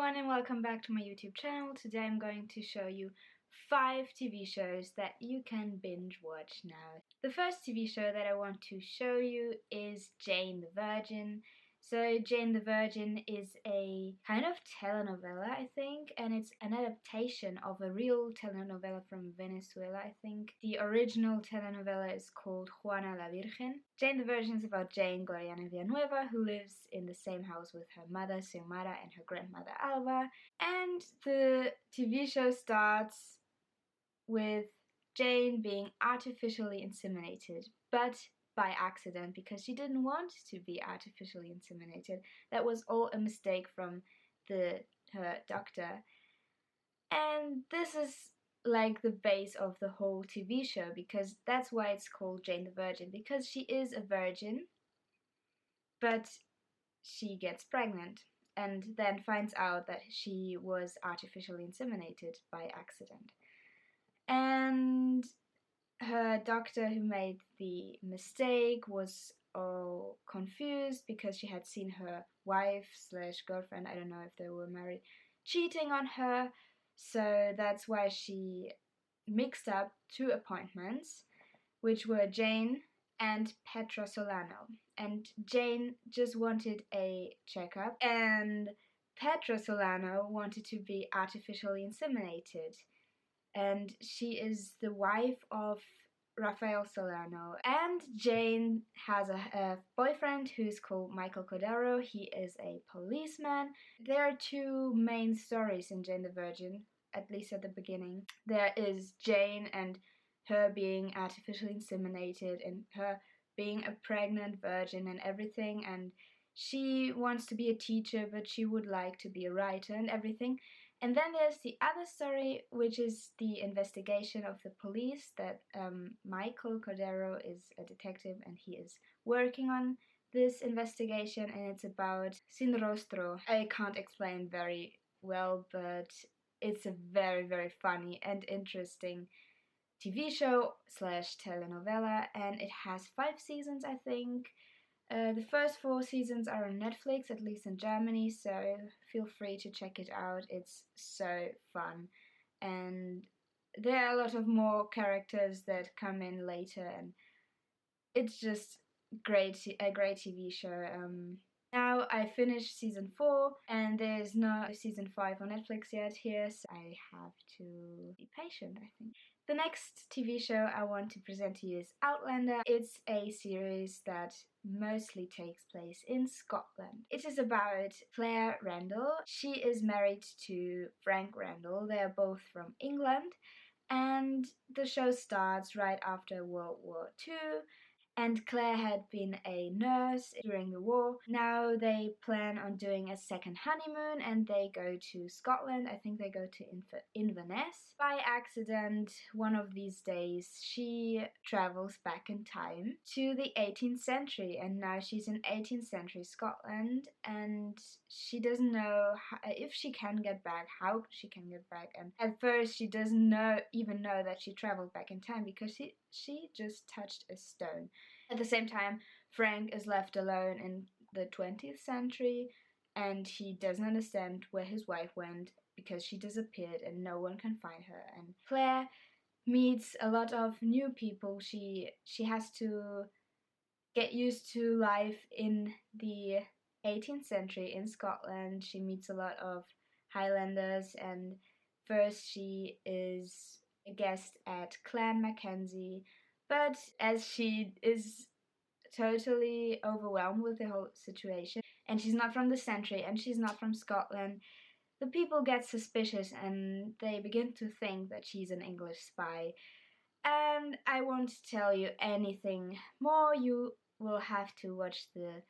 everyone and welcome back to my YouTube channel. Today I'm going to show you 5 TV shows that you can binge watch now. The first TV show that I want to show you is Jane the Virgin. So Jane the Virgin is a kind of telenovela, I think, and it's an adaptation of a real telenovela from Venezuela, I think. The original telenovela is called Juana la Virgen. Jane the Virgin is about Jane Gloriana Villanueva, who lives in the same house with her mother Xiomara and her grandmother Alba. And the TV show starts with Jane being artificially inseminated, but by accident, because she didn't want to be artificially inseminated. That was all a mistake from her doctor. And this is like the base of the whole TV show, because that's why it's called Jane the Virgin, because she is a virgin, but she gets pregnant and then finds out that she was artificially inseminated by accident. And her doctor who made the mistake was all confused because she had seen her wife/girlfriend, I don't know if they were married, cheating on her. So that's why she mixed up 2 appointments, which were Jane and Petra Solano. And Jane just wanted a checkup, and Petra Solano wanted to be artificially inseminated. And she is the wife of Rafael Solano. And Jane has a boyfriend who's called Michael Cordero. He is a policeman. There are 2 main stories in Jane the Virgin, at least at the beginning. There is Jane and her being artificially inseminated and her being a pregnant virgin and everything, and she wants to be a teacher, but she would like to be a writer and everything. And then there's the other story, which is the investigation of the police, that Michael Cordero is a detective and he is working on this investigation, and it's about Sin Rostro. I can't explain very well, but it's a very, very funny and interesting TV show / telenovela, and it has 5 seasons, I think. The first 4 seasons are on Netflix, at least in Germany, so feel free to check it out. It's so fun, and there are a lot of more characters that come in later, and it's just a great TV show. Now I finished season 4, and there's no season 5 on Netflix yet here, so I have to be patient, I think. The next TV show I want to present to you is Outlander. It's a series that mostly takes place in Scotland. It is about Claire Randall. She is married to Frank Randall. They are both from England, and the show starts right after World War II. And Claire had been a nurse during the war. Now they plan on doing a second honeymoon and they go to Scotland. I think they go to Inverness. By accident, one of these days, she travels back in time to the 18th century, and now she's in 18th century Scotland, and she doesn't know if she can get back, how she can get back. And at first she doesn't even know that she traveled back in time, because she just touched a stone. At the same time, Frank is left alone in the 20th century, and he doesn't understand where his wife went because she disappeared and no one can find her. And Claire meets a lot of new people. She has to get used to life in the 18th century in Scotland. She meets a lot of Highlanders, and first she is a guest at Clan Mackenzie, but as she is totally overwhelmed with the whole situation, and she's not from the century and she's not from Scotland, the people get suspicious and they begin to think that she's an English spy. And I won't tell you anything more. You will have to watch the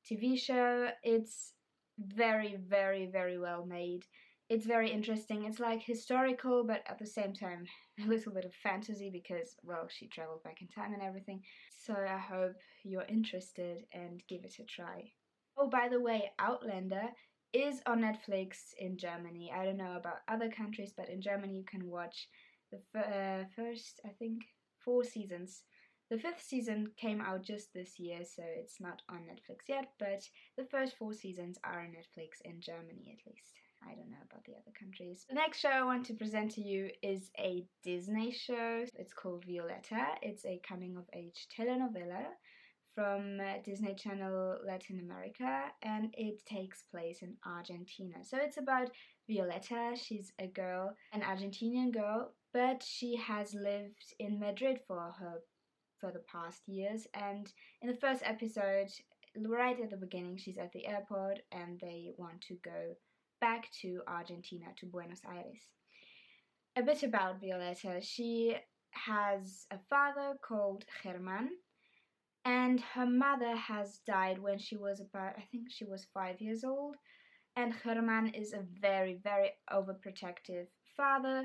TV show. It's very, very, very well made. It's very interesting. It's like historical, but at the same time a little bit of fantasy because, well, she traveled back in time and everything. So I hope you're interested and give it a try. Oh, by the way, Outlander is on Netflix in Germany. I don't know about other countries, but in Germany you can watch the first, I think, 4 seasons. The 5th season came out just this year, so it's not on Netflix yet, but the first 4 seasons are on Netflix in Germany at least. I don't know about the other countries. The next show I want to present to you is a Disney show. It's called Violetta. It's a coming-of-age telenovela from Disney Channel Latin America, and it takes place in Argentina. So it's about Violetta. She's a girl, an Argentinian girl, but she has lived in Madrid for the past years. And in the first episode, right at the beginning, she's at the airport and they want to go back to Argentina, to Buenos Aires. A bit about Violetta. She has a father called Germán, and her mother has died when she was about, I think she was 5 years old. And Germán is a very, very overprotective father,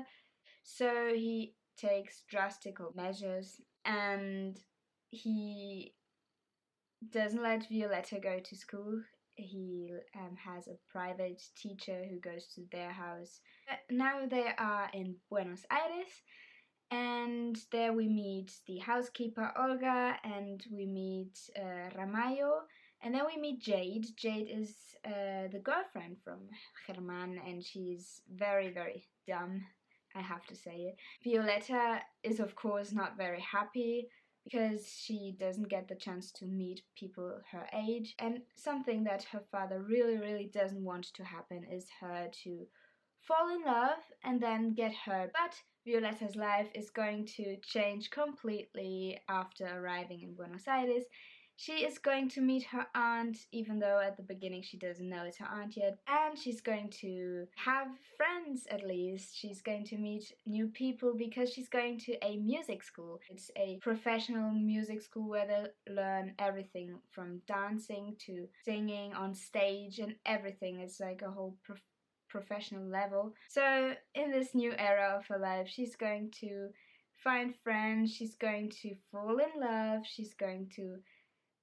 so he takes drastic measures, and he doesn't let Violetta go to school. He has a private teacher who goes to their house. Now they are in Buenos Aires, and there we meet the housekeeper Olga, and we meet Ramayo, and then we meet Jade. Jade is the girlfriend from Germán, and she's very, very dumb, I have to say it. Violetta is of course not very happy because she doesn't get the chance to meet people her age, and something that her father really, really doesn't want to happen is her to fall in love and then get hurt. But Violetta's life is going to change completely after arriving in Buenos Aires. She is going to meet her aunt, even though at the beginning she doesn't know it's her aunt yet. And she's going to have friends, at least. She's going to meet new people because she's going to a music school. It's a professional music school where they learn everything from dancing to singing on stage and everything. It's like a whole professional level. So in this new era of her life, she's going to find friends, she's going to fall in love, she's going to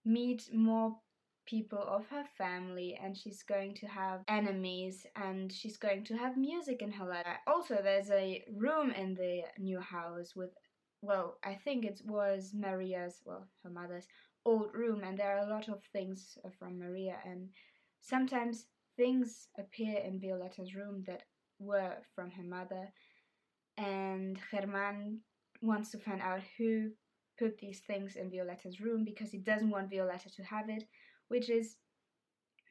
meet more people of her family, and she's going to have enemies, and she's going to have music in her life. Also, there's a room in the new house with, well, I think it was Maria's, well, her mother's old room, and there are a lot of things from Maria, and sometimes things appear in Violetta's room that were from her mother, and Germán wants to find out who put these things in Violetta's room because he doesn't want Violetta to have it, which is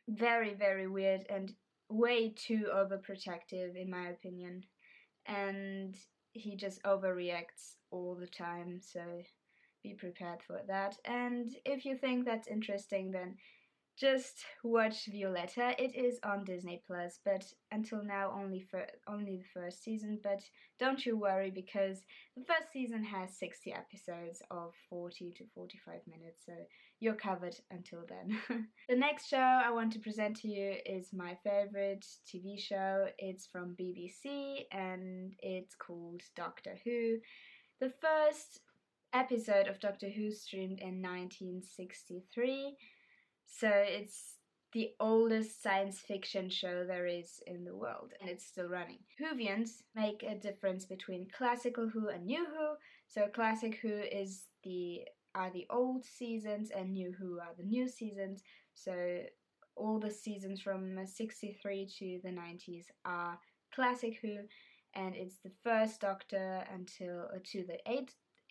very, very weird and way too overprotective in my opinion, and he just overreacts all the time, so be prepared for that. And if you think that's interesting, then just watch Violetta. It is on Disney Plus, but until now only the first season. But don't you worry, because the first season has 60 episodes of 40 to 45 minutes, so you're covered until then. The next show I want to present to you is my favorite TV show. It's from BBC and it's called Doctor Who. The first episode of Doctor Who streamed in 1963. So it's the oldest science fiction show there is in the world, and it's still running. Whovians make a difference between classical Who and new Who. So classic Who are the old seasons, and new Who are the new seasons. So all the seasons from 63 to the 90s are classic Who, and it's the first Doctor until to the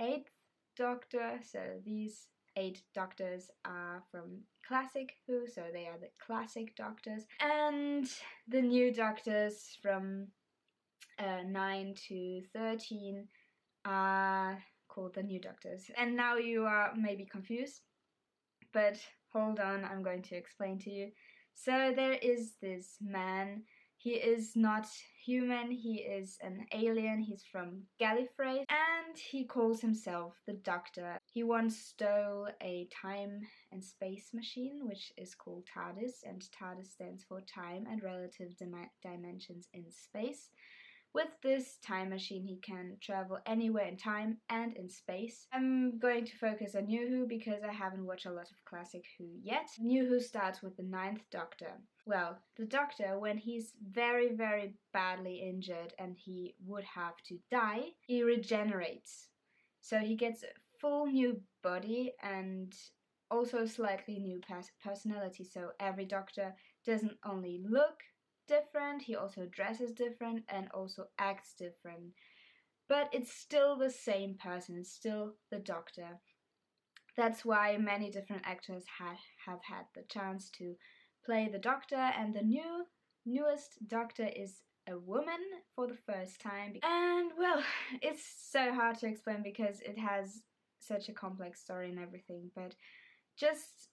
eighth Doctor. So these 8 Doctors are from classic Who, so they are the classic Doctors, and the new Doctors from 9 to 13 are called the new Doctors. And now you are maybe confused, but hold on, I'm going to explain to you. So there is this man. He is not human, he is an alien, he's from Gallifrey, and he calls himself the Doctor. He once stole a time and space machine, which is called TARDIS, and TARDIS stands for Time and Relative Dimensions in Space. With this time machine, he can travel anywhere in time and in space. I'm going to focus on New Who because I haven't watched a lot of classic Who yet. New Who starts with the 9th Doctor. Well, the Doctor, when he's very, very badly injured and he would have to die, he regenerates. So he gets a full new body and also slightly new personality. So every Doctor doesn't only look different, he also dresses different and also acts different. But it's still the same person, it's still the Doctor. That's why many different actors have had the chance to play the Doctor, and the newest Doctor is a woman for the first time. And well, it's so hard to explain because it has such a complex story and everything, but just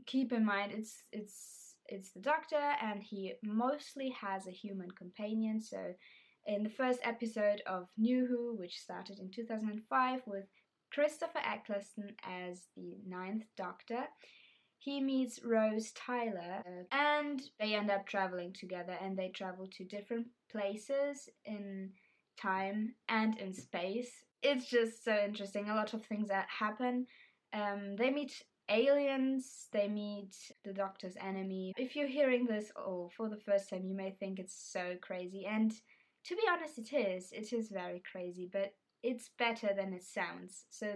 keep in mind it's the Doctor, and he mostly has a human companion. So in the first episode of New Who, which started in 2005 with Christopher Eccleston as the 9th Doctor, he meets Rose Tyler, and they end up traveling together, and they travel to different places in time and in space. It's just so interesting, a lot of things that happen. They meet aliens, they meet the Doctor's enemy. If you're hearing this for the first time, you may think it's so crazy, and to be honest, it is very crazy, but it's better than it sounds, so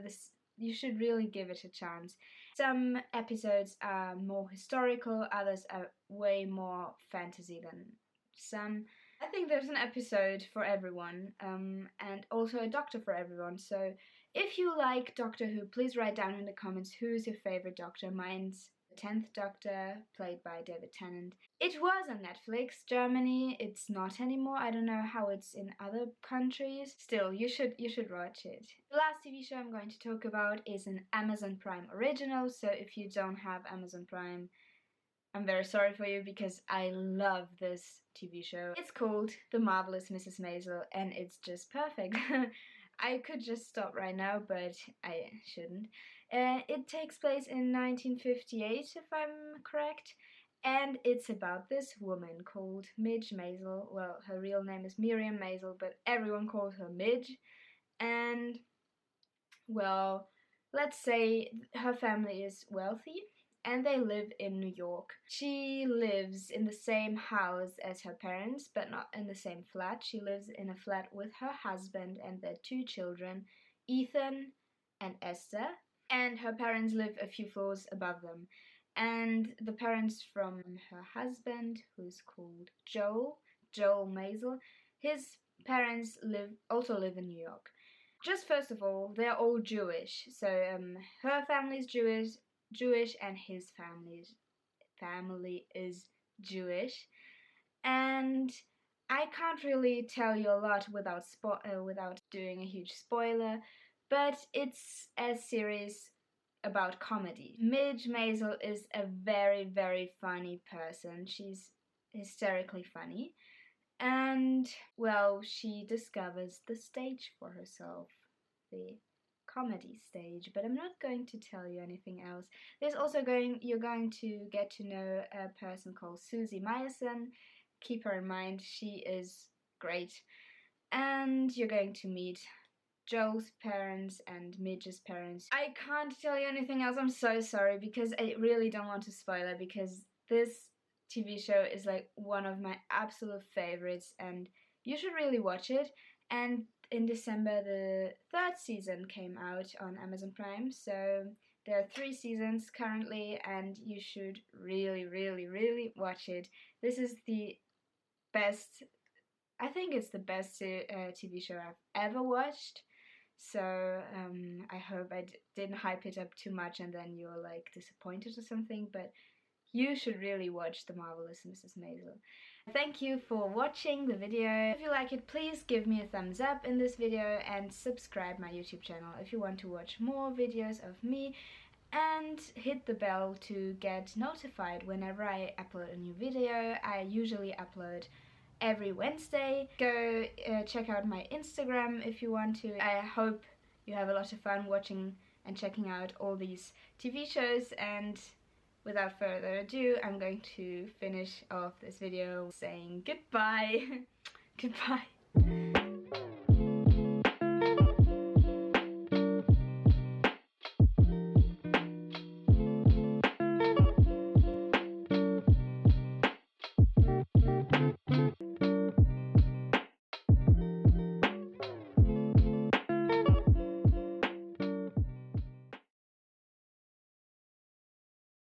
you should really give it a chance. Some episodes are more historical, others are way more fantasy than some. I think there's an episode for everyone, and also a Doctor for everyone. So if you like Doctor Who, please write down in the comments who's your favorite Doctor. Mine's the 10th Doctor, played by David Tennant. It was on Netflix, Germany. It's not anymore. I don't know how it's in other countries. Still, you should watch it. The last TV show I'm going to talk about is an Amazon Prime original. So if you don't have Amazon Prime, I'm very sorry for you, because I love this TV show. It's called The Marvelous Mrs Maisel, and it's just perfect. I could just stop right now, but I shouldn't. It takes place in 1958, if I'm correct, and it's about this woman called Midge Maisel. Well, her real name is Miriam Maisel, but everyone calls her Midge. And, well, let's say her family is wealthy, and they live in New York. She lives in the same house as her parents, but not in the same flat. She lives in a flat with her husband and their 2 children, Ethan and Esther, and her parents live a few floors above them. And the parents from her husband, who's called Joel Maisel, his parents also live in New York. Just first of all, they're all Jewish. So her family is Jewish, and his family is Jewish. And I can't really tell you a lot without doing a huge spoiler, but it's a series about comedy. Midge Maisel is a very, very funny person. She's hysterically funny. And, well, she discovers the stage for herself, the comedy stage, but I'm not going to tell you anything else. You're going to get to know a person called Susie Meyerson. Keep her in mind, she is great. And you're going to meet Joel's parents and Midge's parents. I can't tell you anything else, I'm so sorry, because I really don't want to spoil it, because this TV show is like one of my absolute favorites, and you should really watch it. And in December, the 3rd season came out on Amazon Prime, so there are 3 seasons currently, and you should really, really, really watch it. This is the best, I think it's the best TV show I've ever watched. So I hope I didn't hype it up too much and then you're like disappointed or something, but you should really watch The Marvelous Mrs Maisel. Thank you for watching the video. If you like it, please give me a thumbs up in this video and subscribe my YouTube channel if you want to watch more videos of me, and hit the bell to get notified whenever I upload a new video. I usually upload every Wednesday. Go check out my Instagram if you want to. I hope you have a lot of fun watching and checking out all these TV shows, and without further ado, I'm going to finish off this video saying goodbye. Goodbye.